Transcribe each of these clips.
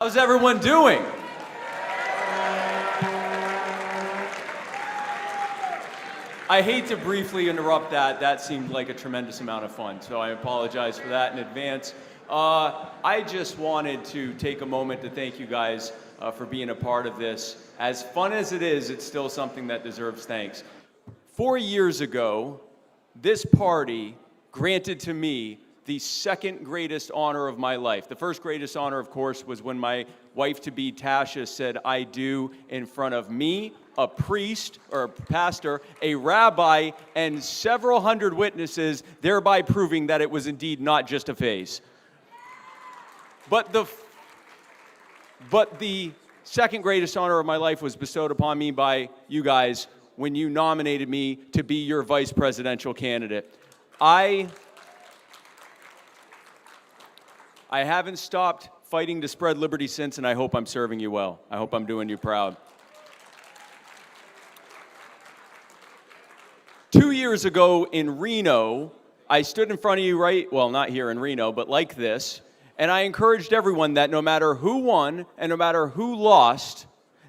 How's everyone doing? I hate to briefly interrupt that. That seemed like a tremendous amount of fun, so I apologize for that in advance. I just wanted to take a moment to thank you guys for being a part of this. As fun as it is, it's still something that deserves thanks. 4 years ago, this party granted to me the second greatest honor of my life. The first greatest honor, of course, was when my wife-to-be Tasha said "I do" in front of me, a priest or a pastor, a rabbi, and several hundred witnesses, thereby proving that it was indeed not just a phase. But the second greatest honor of my life was bestowed upon me by you guys when you nominated me to be your vice presidential candidate. I haven't stopped fighting to spread liberty since, and I hope I'm serving you well. I hope I'm doing you proud. 2 years ago in Reno, I stood in front of you, well, not here in Reno, but like this, and I encouraged everyone that no matter who won and no matter who lost,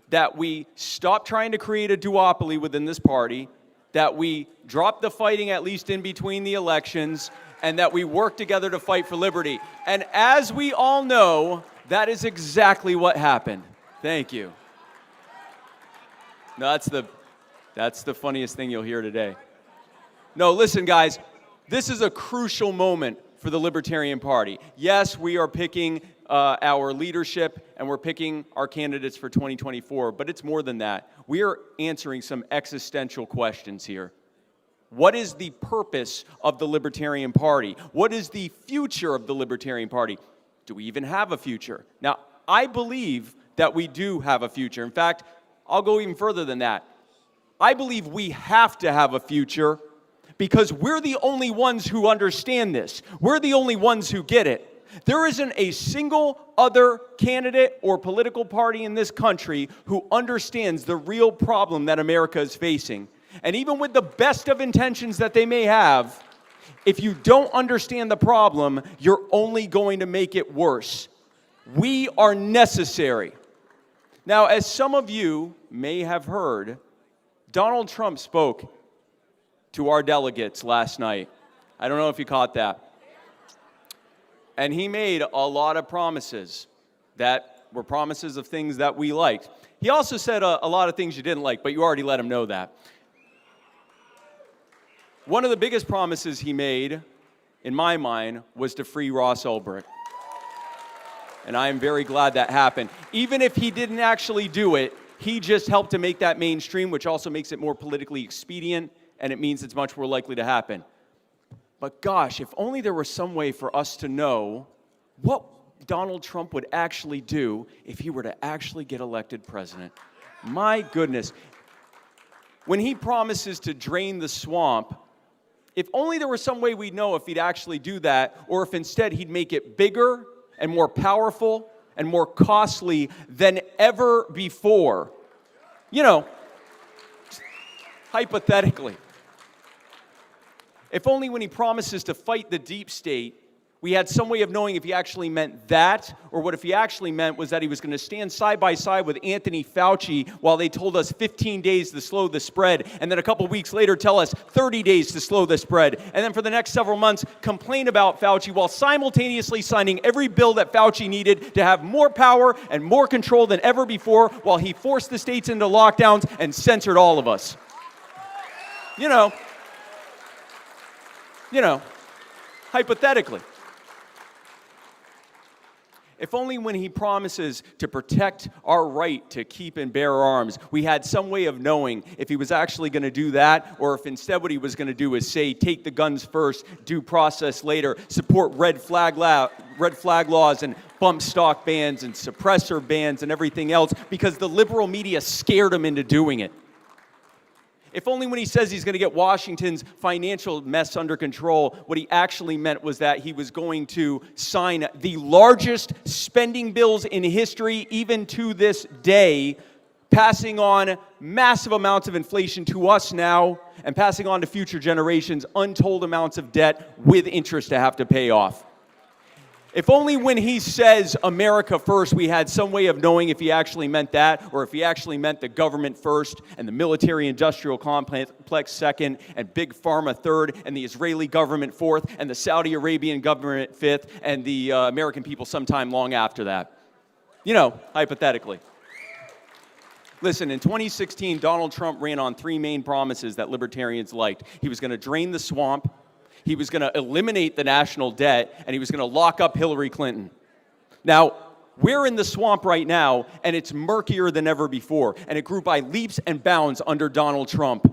that we stop trying to create a duopoly within this party, that we drop the fighting at least in between the elections, and that we work together to fight for liberty. And as we all know, that is exactly what happened. Thank you. No, that's the funniest thing you'll hear today. No, listen, guys, this is a crucial moment for the Libertarian Party. Yes, we are picking our leadership and we're picking our candidates for 2024, but it's more than that. We are answering some existential questions here. What is the purpose of the Libertarian Party? What is the future of the Libertarian Party? Do we even have a future? Now, I believe that we do have a future. In fact, I'll go even further than that. I believe we have to have a future because we're the only ones who understand this. We're the only ones who get it. There isn't a single other candidate or political party in this country who understands the real problem that America is facing. And even with the best of intentions that they may have, if you don't understand the problem, you're only going to make it worse. We are necessary. Now, as some of you may have heard, Donald Trump spoke to our delegates last night. I don't know if you caught that. And he made a lot of promises that were promises of things that we liked. He also said a lot of things you didn't like, but you already let him know that. One of the biggest promises he made, in my mind, was to free Ross Ulbricht. And I am very glad that happened. Even if he didn't actually do it, he just helped to make that mainstream, which also makes it more politically expedient, and it means it's much more likely to happen. But gosh, if only there was some way for us to know what Donald Trump would actually do if he were to actually get elected president. My goodness. When he promises to drain the swamp, if only there was some way we'd know if he'd actually do that, or if instead he'd make it bigger and more powerful and more costly than ever before. You know, hypothetically. If only when he promises to fight the deep state, we had some way of knowing if he actually meant that, or what if he actually meant was that he was going to stand side by side with Anthony Fauci while they told us 15 days to slow the spread, and then a couple weeks later tell us 30 days to slow the spread, and then for the next several months complain about Fauci while simultaneously signing every bill that Fauci needed to have more power and more control than ever before while he forced the states into lockdowns and censored all of us. You know, hypothetically. If only when he promises to protect our right to keep and bear arms, we had some way of knowing if he was actually going to do that, or if instead what he was going to do is say, take the guns first, due process later, support red flag laws and bump stock bans and suppressor bans and everything else, because the liberal media scared him into doing it. If only when he says he's going to get Washington's financial mess under control, what he actually meant was that he was going to sign the largest spending bills in history, even to this day, passing on massive amounts of inflation to us now and passing on to future generations untold amounts of debt with interest to have to pay off. If only when he says America first, we had some way of knowing if he actually meant that, or if he actually meant the government first, and the military-industrial complex second, and Big Pharma third, and the Israeli government fourth, and the Saudi Arabian government fifth, and the American people sometime long after that. You know, hypothetically. Listen, in 2016, Donald Trump ran on three main promises that libertarians liked. He was going to drain the swamp, he was going to eliminate the national debt, and he was going to lock up Hillary Clinton. Now, we're in the swamp right now, and it's murkier than ever before, and it grew by leaps and bounds under Donald Trump.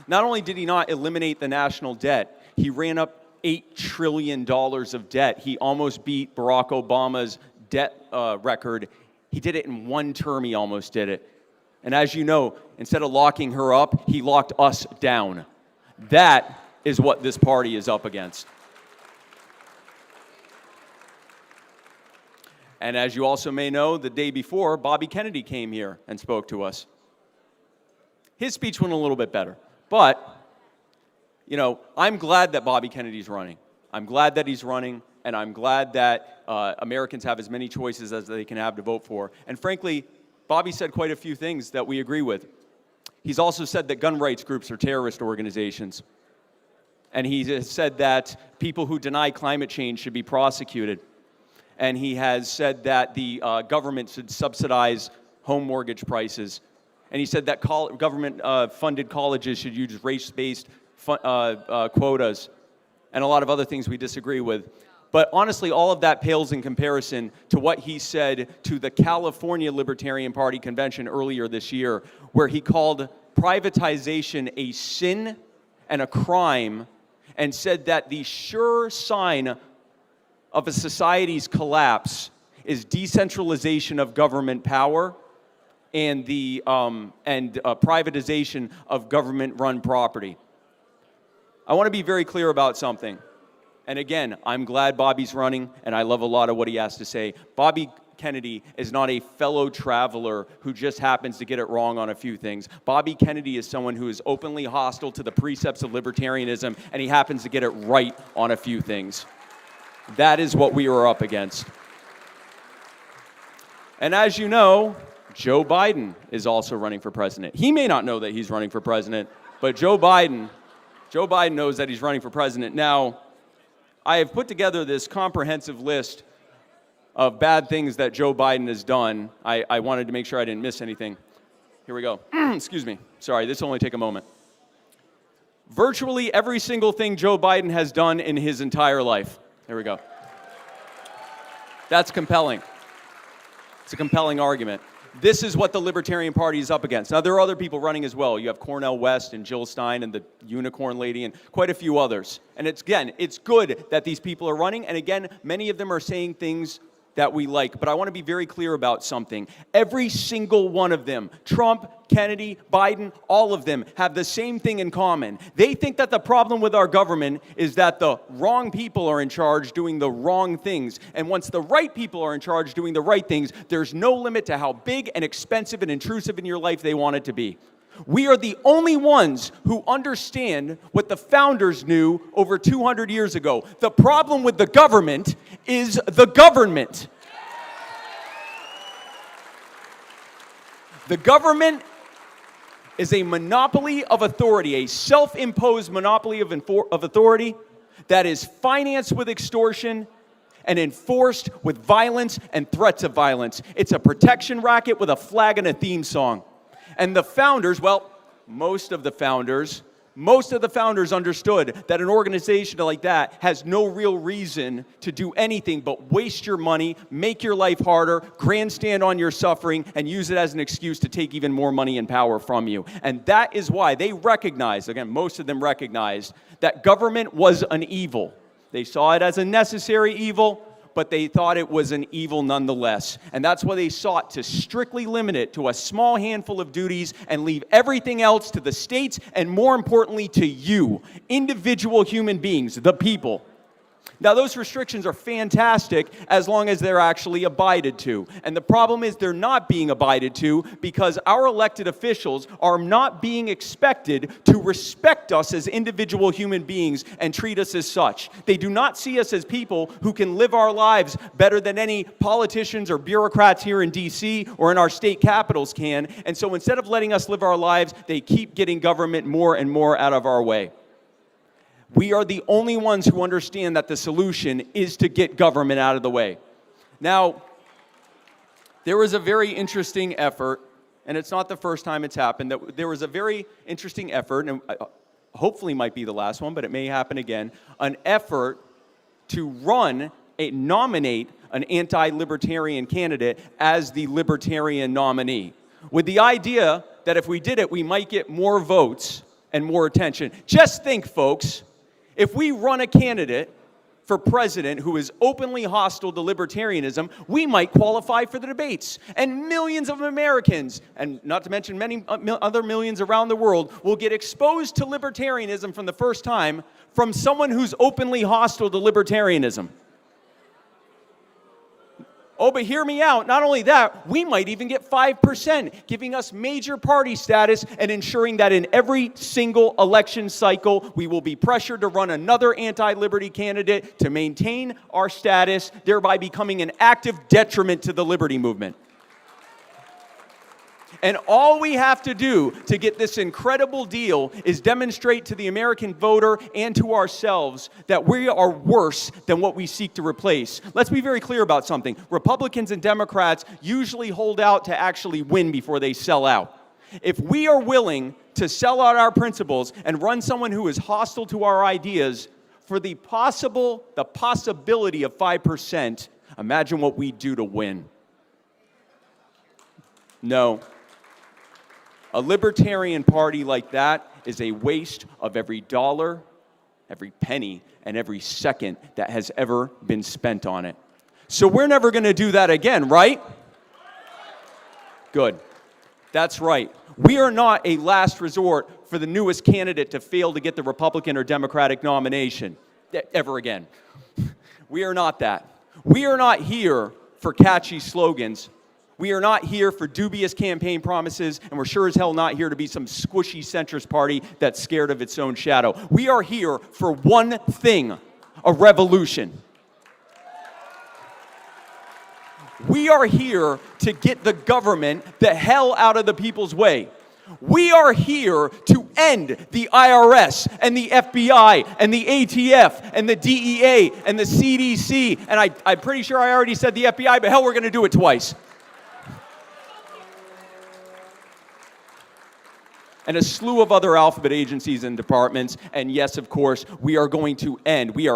Not only did he not eliminate the national debt, he ran up $8 trillion of debt. He almost beat Barack Obama's debt record. He did it in one term, he almost did it. And as you know, instead of locking her up, he locked us down. That is what this party is up against. And as you also may know, the day before, Bobby Kennedy came here and spoke to us. His speech went a little bit better. But, you know, I'm glad that Bobby Kennedy's running. I'm glad that he's running, and I'm glad that Americans have as many choices as they can have to vote for. And frankly, Bobby said quite a few things that we agree with. He's also said that gun rights groups are terrorist organizations. And he has said that people who deny climate change should be prosecuted. And he has said that the government should subsidize home mortgage prices. And he said that government-funded colleges should use race-based quotas, and a lot of other things we disagree with. But honestly, all of that pales in comparison to what he said to the California Libertarian Party convention earlier this year, where he called privatization a sin and a crime, and said that the sure sign of a society's collapse is decentralization of government power and the privatization of government-run property. I want to be very clear about something. And again, I'm glad Bobby's running, and I love a lot of what he has to say. Bobby Kennedy is not a fellow traveler who just happens to get it wrong on a few things. Bobby Kennedy is someone who is openly hostile to the precepts of libertarianism, and he happens to get it right on a few things. That is what we are up against. And as you know, Joe Biden is also running for president. He may not know that he's running for president, but Joe Biden knows that he's running for president. Now, I have put together this comprehensive list of bad things that Joe Biden has done. I wanted to make sure I didn't miss anything. Here we go. Excuse me. Sorry, this will only take a moment. Virtually every single thing Joe Biden has done in his entire life. There we go. That's compelling. It's a compelling argument. This is what the Libertarian Party is up against. Now, there are other people running as well. You have Cornel West and Jill Stein and the Unicorn Lady and quite a few others. And it's good that these people are running. And again, many of them are saying things that we like. But I want to be very clear about something. Every single one of them, Trump, Kennedy, Biden, all of them have the same thing in common. They think that the problem with our government is that the wrong people are in charge doing the wrong things. And once the right people are in charge doing the right things, there's no limit to how big and expensive and intrusive in your life they want it to be. We are the only ones who understand what the founders knew over 200 years ago. The problem with the government is the government. The government is a monopoly of authority, a self-imposed monopoly of authority that is financed with extortion and enforced with violence and threats of violence. It's a protection racket with a flag and a theme song. And the founders, well, most of the founders understood that an organization like that has no real reason to do anything but waste your money, make your life harder, grandstand on your suffering, and use it as an excuse to take even more money and power from you. And that is why they recognized, again, most of them recognized, that government was an evil. They saw it as a necessary evil, but they thought it was an evil nonetheless. And that's why they sought to strictly limit it to a small handful of duties and leave everything else to the states and, more importantly, to you, individual human beings, the people. Now, those restrictions are fantastic as long as they're actually abided to. And the problem is they're not being abided to because our elected officials are not being expected to respect us as individual human beings and treat us as such. They do not see us as people who can live our lives better than any politicians or bureaucrats here in D.C. or in our state capitals can. And so instead of letting us live our lives, they keep getting government more and more out of our way. We are the only ones who understand that the solution is to get government out of the way. Now, there was a very interesting effort, and it's not the first time it's happened, that there was a very interesting effort, and hopefully might be the last one, but it may happen again, an effort to nominate an anti-libertarian candidate as the libertarian nominee, with the idea that if we did it, we might get more votes and more attention. Just think, folks. If we run a candidate for president who is openly hostile to libertarianism, we might qualify for the debates. And millions of Americans, and not to mention many other millions around the world, will get exposed to libertarianism from the first time from someone who's openly hostile to libertarianism. Oh, but hear me out. Not only that, we might even get 5%, giving us major party status and ensuring that in every single election cycle, we will be pressured to run another anti-liberty candidate to maintain our status, thereby becoming an active detriment to the liberty movement. And all we have to do to get this incredible deal is demonstrate to the American voter and to ourselves that we are worse than what we seek to replace. Let's be very clear about something. Republicans and Democrats usually hold out to actually win before they sell out. If we are willing to sell out our principles and run someone who is hostile to our ideas for the possibility of 5%, imagine what we do to win. No. A libertarian party like that is a waste of every dollar, every penny, and every second that has ever been spent on it. So we're never going to do that again, right? Good. That's right. We are not a last resort for the newest candidate to fail to get the Republican or Democratic nomination ever again. We are not that. We are not here for catchy slogans. We are not here for dubious campaign promises, and we're sure as hell not here to be some squishy centrist party that's scared of its own shadow. We are here for one thing, a revolution. We are here to get the government the hell out of the people's way. We are here to end the IRS and the FBI and the ATF and the DEA and the CDC, and I'm pretty sure I already said the FBI, but hell, we're going to do it twice. And a slew of other alphabet agencies and departments. And yes, of course, we are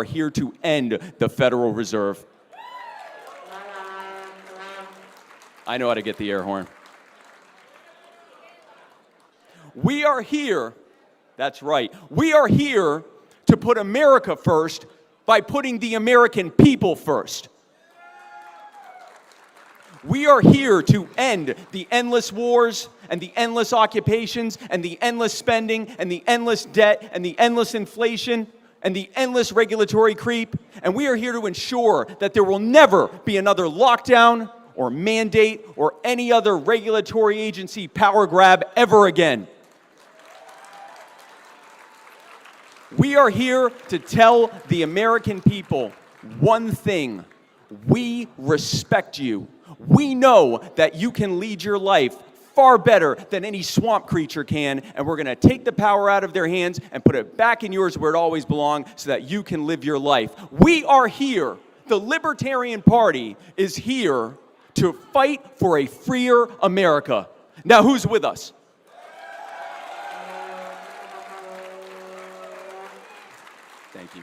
here to end the Federal Reserve. I know how to get the air horn. We are here, that's right, we are here to put America first by putting the American people first. We are here to end the endless wars and the endless occupations and the endless spending and the endless debt and the endless inflation and the endless regulatory creep. And we are here to ensure that there will never be another lockdown or mandate or any other regulatory agency power grab ever again. We are here to tell the American people one thing: we respect you. We know that you can lead your life far better than any swamp creature can, and we're going to take the power out of their hands and put it back in yours where it always belonged so that you can live your life. We are here. The Libertarian Party is here to fight for a freer America. Now, who's with us? Thank you.